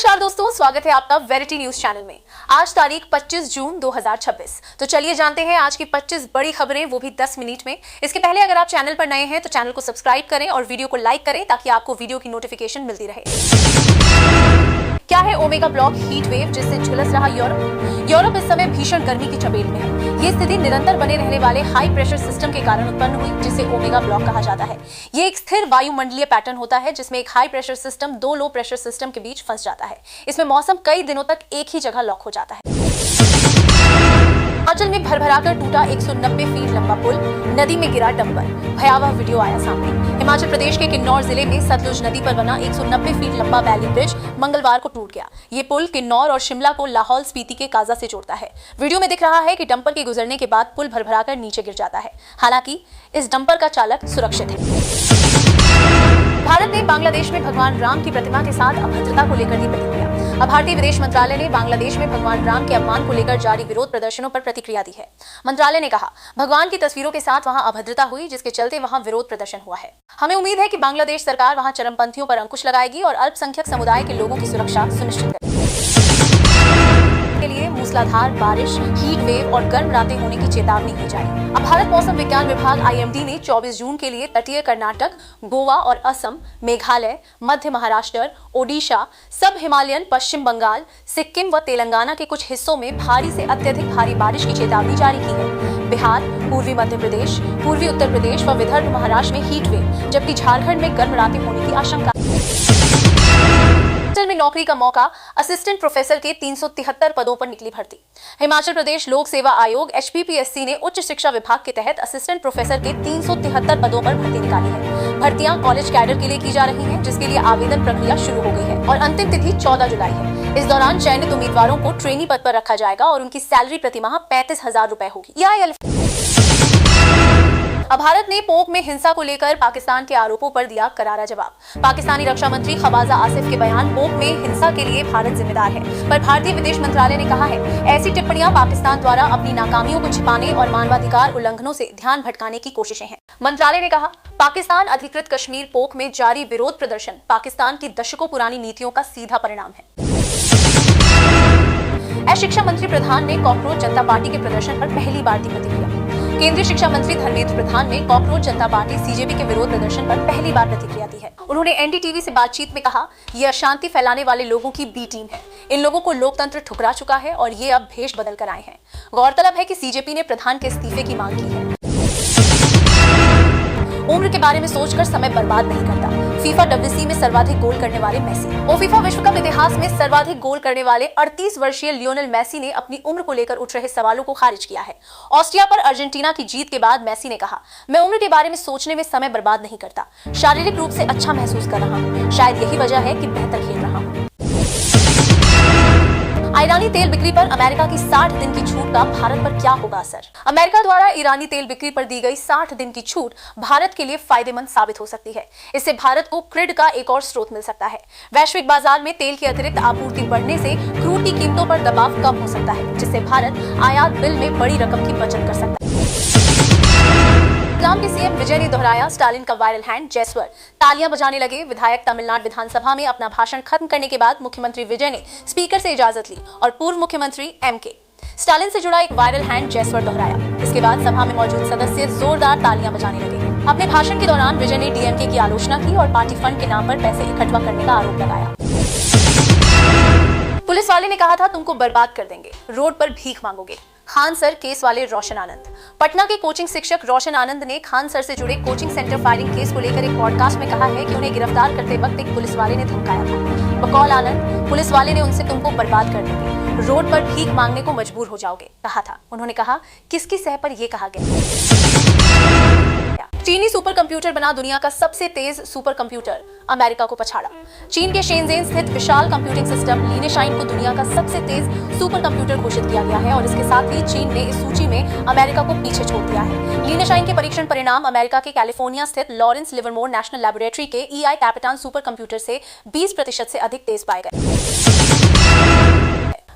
नमस्कार दोस्तों, स्वागत है आपका वेरिटी न्यूज चैनल में। आज तारीख 25 जून 2026। तो चलिए जानते हैं आज की 25 बड़ी खबरें, वो भी 10 मिनट में। इसके पहले अगर आप चैनल पर नए हैं तो चैनल को सब्सक्राइब करें और वीडियो को लाइक करें ताकि आपको वीडियो की नोटिफिकेशन मिलती रहे। क्या है ओमेगा ब्लॉक हीट वेव जिससे झुलस रहा यूरोप इस समय भीषण गर्मी की चपेट में है। ये स्थिति निरंतर बने रहने वाले हाई प्रेशर सिस्टम के कारण उत्पन्न हुई, जिसे ओमेगा ब्लॉक कहा जाता है। ये एक स्थिर वायुमंडलीय पैटर्न होता है जिसमें एक हाई प्रेशर सिस्टम दो लो प्रेशर सिस्टम के बीच फंस जाता है। इसमें मौसम कई दिनों तक एक ही जगह लॉक हो जाता है। हिमाचल में भरभराकर टूटा 190 फीट लंबा पुल, नदी में गिरा डंपर, भयावह वीडियो आया सामने। हिमाचल प्रदेश के किन्नौर जिले में सतलुज नदी पर बना 190 फीट लंबा वैली ब्रिज मंगलवार को टूट गया। ये पुल किन्नौर और शिमला को लाहौल स्पीति के काजा से जोड़ता है। वीडियो में दिख रहा है कि डंपर के गुजरने के बाद पुल भरभराकर नीचे गिर जाता है। हालांकि इस डंपर का चालक सुरक्षित है। भारत ने बांग्लादेश में भगवान राम की प्रतिमा के साथ अभद्रता को लेकर दी प्रतिक्रिया। भारतीय विदेश मंत्रालय ने बांग्लादेश में भगवान राम के अपमान को लेकर जारी विरोध प्रदर्शनों पर प्रतिक्रिया दी है। मंत्रालय ने कहा, भगवान की तस्वीरों के साथ वहां अभद्रता हुई, जिसके चलते वहां विरोध प्रदर्शन हुआ है। हमें उम्मीद है कि बांग्लादेश सरकार वहां चरमपंथियों पर अंकुश लगाएगी और अल्पसंख्यक समुदाय के लोगों की सुरक्षा सुनिश्चित करेगी। के लिए मूसलाधार बारिश, हीट वेव और गर्म रातें होने की चेतावनी दी जाए। अब भारत मौसम विज्ञान विभाग IMD ने 24 जून के लिए तटीय कर्नाटक, गोवा और असम, मेघालय, मध्य महाराष्ट्र, ओडिशा, सब हिमालयन, पश्चिम बंगाल, सिक्किम व तेलंगाना के कुछ हिस्सों में भारी से अत्यधिक भारी बारिश की चेतावनी जारी की है। बिहार, पूर्वी मध्य प्रदेश, पूर्वी उत्तर प्रदेश व विदर्भ महाराष्ट्र में हीट वेव, जबकि झारखंड में गर्म रातें होने की आशंका। में नौकरी का मौका, असिस्टेंट प्रोफेसर के 373 पदों पर निकली भर्ती। हिमाचल प्रदेश लोक सेवा आयोग HPPSC ने उच्च शिक्षा विभाग के तहत असिस्टेंट प्रोफेसर के 373 पदों पर भर्ती निकाली है। भर्तियां कॉलेज कैडर के लिए की जा रही हैं, जिसके लिए आवेदन प्रक्रिया शुरू हो गई है और अंतिम तिथि 14 जुलाई है। इस दौरान चयनित उम्मीदवारों को ट्रेनी पद पर रखा जाएगा और उनकी सैलरी प्रतिमाह 35,000 रुपए होगी। अब भारत ने पोक में हिंसा को लेकर पाकिस्तान के आरोपों पर दिया करारा जवाब। पाकिस्तानी रक्षा मंत्री खवाजा आसिफ के बयान, पोक में हिंसा के लिए भारत जिम्मेदार है, पर भारतीय विदेश मंत्रालय ने कहा है, ऐसी टिप्पणियां पाकिस्तान द्वारा अपनी नाकामियों को छिपाने और मानवाधिकार उल्लंघनों से ध्यान भटकाने की कोशिशें हैं। मंत्रालय ने कहा, पाकिस्तान अधिकृत कश्मीर पोक में जारी विरोध प्रदर्शन पाकिस्तान की दशकों पुरानी नीतियों का सीधा परिणाम है। शिक्षा मंत्री प्रधान ने कॉकरोच जनता पार्टी के प्रदर्शन पर पहली बार दी प्रतिक्रिया। केंद्रीय शिक्षा मंत्री धर्मेंद्र प्रधान ने कॉकरोच जनता पार्टी CJP के विरोध प्रदर्शन पर पहली बार प्रतिक्रिया दी है। उन्होंने NDTV से बातचीत में कहा, ये अशांति फैलाने वाले लोगों की B टीम है। इन लोगों को लोकतंत्र ठुकरा चुका है और ये अब भेष बदल कर आए हैं। गौरतलब है कि CJP ने प्रधान के इस्तीफे की मांग की है। उम्र के बारे में सोचकर समय बर्बाद नहीं करता। FIFA WC में सर्वाधिक गोल करने वाले मेसी। FIFA विश्व कप इतिहास में सर्वाधिक गोल करने वाले 38 वर्षीय लियोनेल मेसी ने अपनी उम्र को लेकर उठ रहे सवालों को खारिज किया है। ऑस्ट्रिया पर अर्जेंटीना की जीत के बाद मेसी ने कहा, मैं उम्र के बारे में सोचने में समय बर्बाद नहीं करता। शारीरिक रूप से अच्छा महसूस कर रहा हूँ। शायद यही वजह है कि बेहतर खेल रहा हूँ। ईरानी तेल बिक्री पर अमेरिका की 60 दिन की छूट का भारत पर क्या होगा असर? अमेरिका द्वारा ईरानी तेल बिक्री पर दी गई 60 दिन की छूट भारत के लिए फायदेमंद साबित हो सकती है। इससे भारत को क्रूड का एक और स्रोत मिल सकता है। वैश्विक बाजार में तेल की अतिरिक्त आपूर्ति बढ़ने से क्रूड की कीमतों पर दबाव कम हो सकता है, जिससे भारत आयात बिल में बड़ी रकम की बचत कर सकता है। राम के CM विजय ने दोहराया स्टालिन का वायरल हैंड जयस्वर, तालियां बजाने लगे। विधायक तमिलनाडु विधानसभा में अपना भाषण खत्म करने के बाद मुख्यमंत्री विजय ने स्पीकर से इजाजत ली और पूर्व मुख्यमंत्री MK स्टालिन से जुड़ा एक वायरल हैंड जयस्वर दोहराया। इसके बाद सभा में मौजूद सदस्य जोरदार तालियां बजाने लगे। अपने भाषण के दौरान विजय ने DMK की आलोचना की और पार्टी फंड के नाम पर पैसे इकट्ठा करने का आरोप लगाया। पुलिस वाले ने कहा था, तुमको बर्बाद कर देंगे, रोड पर भीख मांगोगे। खान सर केस वाले रोशन आनंद। पटना के कोचिंग शिक्षक रोशन आनंद ने खान सर से जुड़े कोचिंग सेंटर फायरिंग केस को लेकर एक पॉडकास्ट में कहा है कि उन्हें गिरफ्तार करते वक्त एक पुलिस वाले ने धमकाया था। बकौल आनंद, पुलिस वाले ने उनसे तुमको बर्बाद कर देंगे, रोड पर भीख मांगने को मजबूर हो जाओगे कहा था। उन्होंने कहा, किसकी सह पर यह कहा गया? चीनी सुपर कंप्यूटर बना दुनिया का सबसे तेज सुपर कंप्यूटर, अमेरिका को पछाड़ा। चीन के शेनज़ेन स्थित विशाल कंप्यूटिंग सिस्टम लीनेशाइन को दुनिया का सबसे तेज सुपर कंप्यूटर घोषित किया गया है और इसके साथ ही चीन ने इस सूची में अमेरिका को पीछे छोड़ दिया है। लीनेशाइन के परीक्षण परिणाम अमेरिका के कैलिफोर्निया स्थित लॉरेंस लिवरमोर नेशनल लैबोरेटरी के EI कैपिटान सुपर कंप्यूटर से 20% से अधिक तेज पाए गए।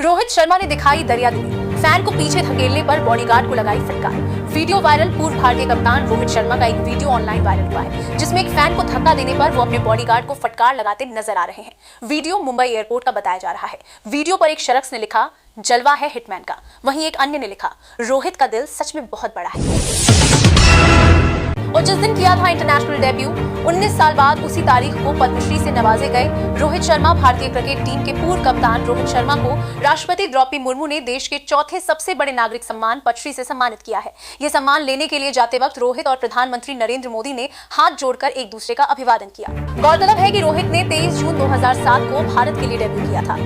रोहित शर्मा ने दिखाई दरियादिली, फैन को पीछे धकेलने पर बॉडीगार्ड को लगाई फटकार। वीडियो वायरल पूर्व भारतीय कप्तान रोहित शर्मा का एक वीडियो ऑनलाइन वायरल हुआ है, जिसमें एक फैन को धक्का देने पर वो अपने बॉडीगार्ड को फटकार लगाते नजर आ रहे हैं। वीडियो मुंबई एयरपोर्ट का बताया जा रहा है। वीडियो पर एक शख्स ने लिखा, जलवा है हिटमैन का। वहीं एक अन्य ने लिखा, रोहित का दिल सच में बहुत बड़ा है। और जिस दिन किया था इंटरनेशनल डेब्यू, 19 साल बाद उसी तारीख को पद्मश्री से नवाजे गए रोहित शर्मा। भारतीय क्रिकेट टीम के पूर्व कप्तान रोहित शर्मा को राष्ट्रपति द्रौपदी मुर्मू ने देश के चौथे सबसे बड़े नागरिक सम्मान पद्मश्री से सम्मानित किया है। ये सम्मान लेने के लिए जाते वक्त रोहित और प्रधानमंत्री नरेंद्र मोदी ने हाथ जोड़कर एक दूसरे का अभिवादन किया। गौरतलब है कि रोहित ने 23 जून 2007 को भारत के लिए डेब्यू किया था।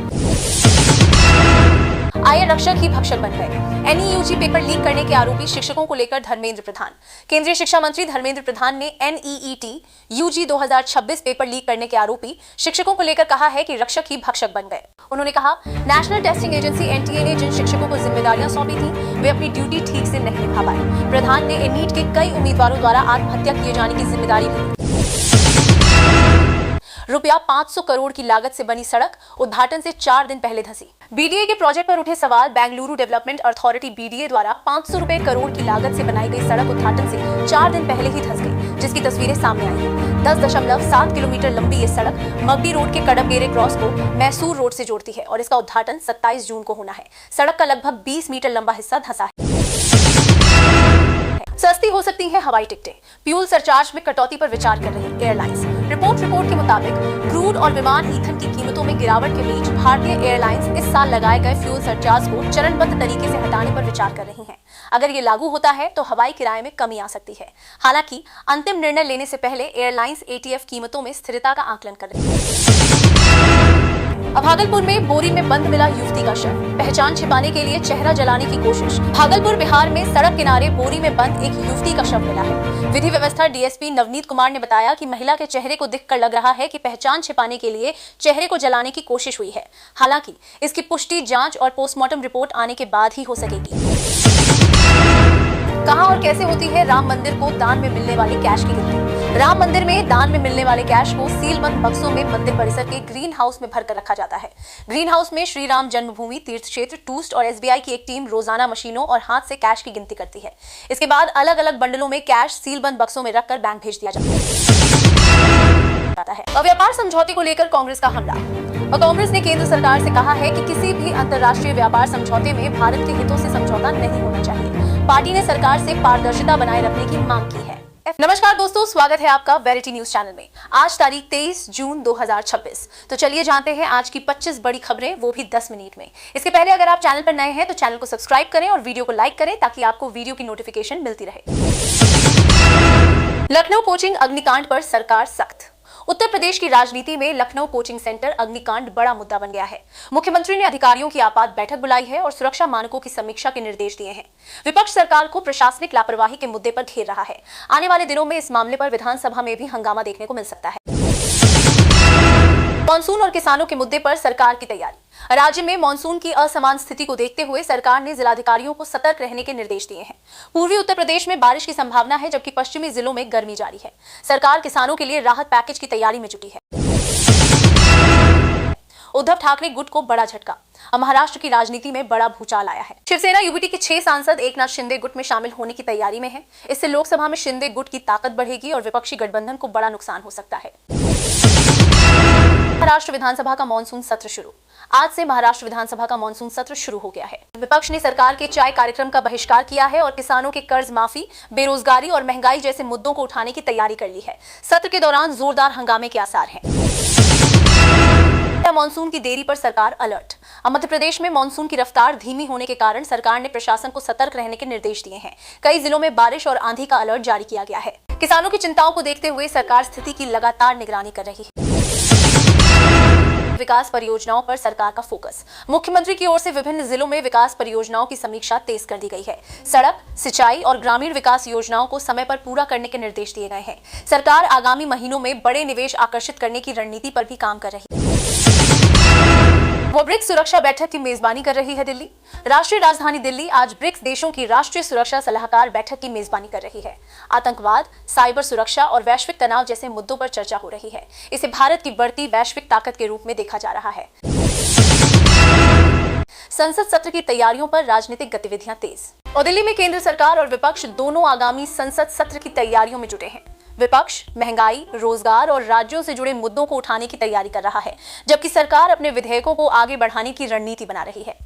आय रक्षक ही भक्षक बन गए। एनईयूजी पेपर लीक करने के आरोपी शिक्षकों को लेकर धर्मेंद्र प्रधान। केंद्रीय शिक्षा मंत्री धर्मेंद्र प्रधान ने एनईईटी यूजी 2026 पेपर लीक करने के आरोपी शिक्षकों को लेकर कहा है कि रक्षक ही भक्षक बन गए। उन्होंने कहा, नेशनल टेस्टिंग एजेंसी एनटीए ने जिन शिक्षकों को जिम्मेदारियां सौंपी थी, वे अपनी ड्यूटी ठीक से नहीं निभा पाए। प्रधान ने नीट के कई उम्मीदवारों द्वारा आत्महत्या किए जाने की जिम्मेदारी भी ली। रुपया 500 करोड़ की लागत से बनी सड़क उद्घाटन से 4 दिन पहले धंसी। बीडीए के प्रोजेक्ट पर उठे सवाल। बेंगलुरु डेवलपमेंट अथॉरिटी बीडीए द्वारा 500 करोड़ की लागत से बनाई गई सड़क उद्घाटन से 4 दिन पहले ही धंस गई, जिसकी तस्वीरें सामने आई हैं। 10.7 किलोमीटर लंबी ये सड़क मगडी रोड के कडबगेरे क्रॉस को मैसूर रोड से जोड़ती है और इसका उद्घाटन 27 जून को होना है। सड़क का लगभग 20 मीटर लंबा हिस्सा धंसा है। सस्ती हो सकती है हवाई टिकटें। फ्यूल सरचार्ज में कटौती पर विचार कर रही एयरलाइंस। रिपोर्ट के मुताबिक क्रूड और विमान ईंधन की कीमतों में गिरावट के बीच भारतीय एयरलाइंस इस साल लगाए गए फ्यूल सरचार्ज को चरणबद्ध तरीके से हटाने पर विचार कर रही हैं। अगर ये लागू होता है तो हवाई किराए में कमी आ सकती है। हालांकि अंतिम निर्णय लेने से पहले एयरलाइंस एटीएफ कीमतों में स्थिरता का आकलन कर रही है। भागलपुर में बोरी में बंद मिला युवती का शव। पहचान छिपाने के लिए चेहरा जलाने की कोशिश। भागलपुर बिहार में सड़क किनारे बोरी में बंद एक युवती का शव मिला है। विधि व्यवस्था डीएसपी नवनीत कुमार ने बताया कि महिला के चेहरे को देखकर लग रहा है कि पहचान छिपाने के लिए चेहरे को जलाने की कोशिश हुई है। हालांकि इसकी पुष्टि जांच और पोस्टमार्टम रिपोर्ट आने के बाद ही हो सकेगी। कहां और कैसे होती है राम मंदिर को दान में मिलने वाली कैश की गिनती? राम मंदिर में दान में मिलने वाले कैश को सीलबंद बक्सों में मंदिर परिसर के ग्रीन हाउस में भरकर रखा जाता है। ग्रीन हाउस में श्री राम जन्मभूमि तीर्थ क्षेत्र टूस्ट और एसबीआई की एक टीम रोजाना मशीनों और हाथ से कैश की गिनती करती है। इसके बाद अलग अलग बंडलों में कैश सीलबंद बक्सों में रखकर बैंक भेज दिया जाता है। व्यापार समझौते को लेकर कांग्रेस का हमला। और कांग्रेस ने केंद्र सरकार से कहा है कि किसी भी अंतर्राष्ट्रीय व्यापार समझौते में भारत के हितों से समझौता नहीं होना चाहिए। पार्टी ने सरकार से पारदर्शिता बनाए रखने की मांग की है। नमस्कार दोस्तों, स्वागत है आपका वेरिटी न्यूज चैनल में। आज तारीख 23 जून 2026। तो चलिए जानते हैं आज की 25 बड़ी खबरें, वो भी 10 मिनट में। इसके पहले अगर आप चैनल पर नए हैं तो चैनल को सब्सक्राइब करें और वीडियो को लाइक करें ताकि आपको वीडियो की नोटिफिकेशन मिलती रहे। लखनऊ कोचिंग अग्निकांड पर सरकार सख्त। उत्तर प्रदेश की राजनीति में लखनऊ कोचिंग सेंटर अग्निकांड बड़ा मुद्दा बन गया है। मुख्यमंत्री ने अधिकारियों की आपात बैठक बुलाई है और सुरक्षा मानकों की समीक्षा के निर्देश दिए हैं। विपक्ष सरकार को प्रशासनिक लापरवाही के मुद्दे पर घेर रहा है। आने वाले दिनों में इस मामले पर विधानसभा में भी हंगामा देखने को मिल सकता है। मानसून और किसानों के मुद्दे पर सरकार की तैयारी। राज्य में मानसून की असमान स्थिति को देखते हुए सरकार ने जिलाधिकारियों को सतर्क रहने के निर्देश दिए हैं। पूर्वी उत्तर प्रदेश में बारिश की संभावना है, जबकि पश्चिमी जिलों में गर्मी जारी है। सरकार किसानों के लिए राहत पैकेज की तैयारी में जुटी है। उद्धव ठाकरे गुट को बड़ा झटका। महाराष्ट्र की राजनीति में बड़ा भूचाल आया है। शिवसेना यूबीटी के 6 सांसद एकनाथ शिंदे गुट में शामिल होने की तैयारी में हैं। इससे लोकसभा में शिंदे गुट की ताकत बढ़ेगी और विपक्षी गठबंधन को बड़ा नुकसान हो सकता है। महाराष्ट्र विधानसभा का मानसून सत्र शुरू। आज से महाराष्ट्र विधानसभा का मानसून सत्र शुरू हो गया है। विपक्ष ने सरकार के चाय कार्यक्रम का बहिष्कार किया है और किसानों के कर्ज माफी, बेरोजगारी और महंगाई जैसे मुद्दों को उठाने की तैयारी कर ली है। सत्र के दौरान जोरदार हंगामे के आसार हैं। मानसून की देरी पर सरकार अलर्ट। मध्य प्रदेश में मानसून की रफ्तार धीमी होने के कारण सरकार ने प्रशासन को सतर्क रहने के निर्देश दिए हैं। कई जिलों में बारिश और आंधी का अलर्ट जारी किया गया है। किसानों की चिंताओं को देखते हुए सरकार स्थिति की लगातार निगरानी कर रही है। विकास परियोजनाओं पर सरकार का फोकस। मुख्यमंत्री की ओर से विभिन्न जिलों में विकास परियोजनाओं की समीक्षा तेज कर दी गई है। सड़क, सिंचाई और ग्रामीण विकास योजनाओं को समय पर पूरा करने के निर्देश दिए गए हैं। सरकार आगामी महीनों में बड़े निवेश आकर्षित करने की रणनीति पर भी काम कर रही है। वो ब्रिक्स सुरक्षा बैठक की मेजबानी कर रही है दिल्ली। राष्ट्रीय राजधानी दिल्ली आज ब्रिक्स देशों की राष्ट्रीय सुरक्षा सलाहकार बैठक की मेजबानी कर रही है। आतंकवाद, साइबर सुरक्षा और वैश्विक तनाव जैसे मुद्दों पर चर्चा हो रही है। इसे भारत की बढ़ती वैश्विक ताकत के रूप में देखा जा रहा है। संसद सत्र की तैयारियों पर राजनीतिक गतिविधियां तेज। और दिल्ली में केंद्र सरकार और विपक्ष दोनों आगामी संसद सत्र की तैयारियों में जुटे हैं। विपक्ष महंगाई, रोजगार और राज्यों से जुड़े मुद्दों को उठाने की तैयारी कर रहा है, जबकि सरकार अपने विधेयकों को आगे बढ़ाने की रणनीति बना रही है।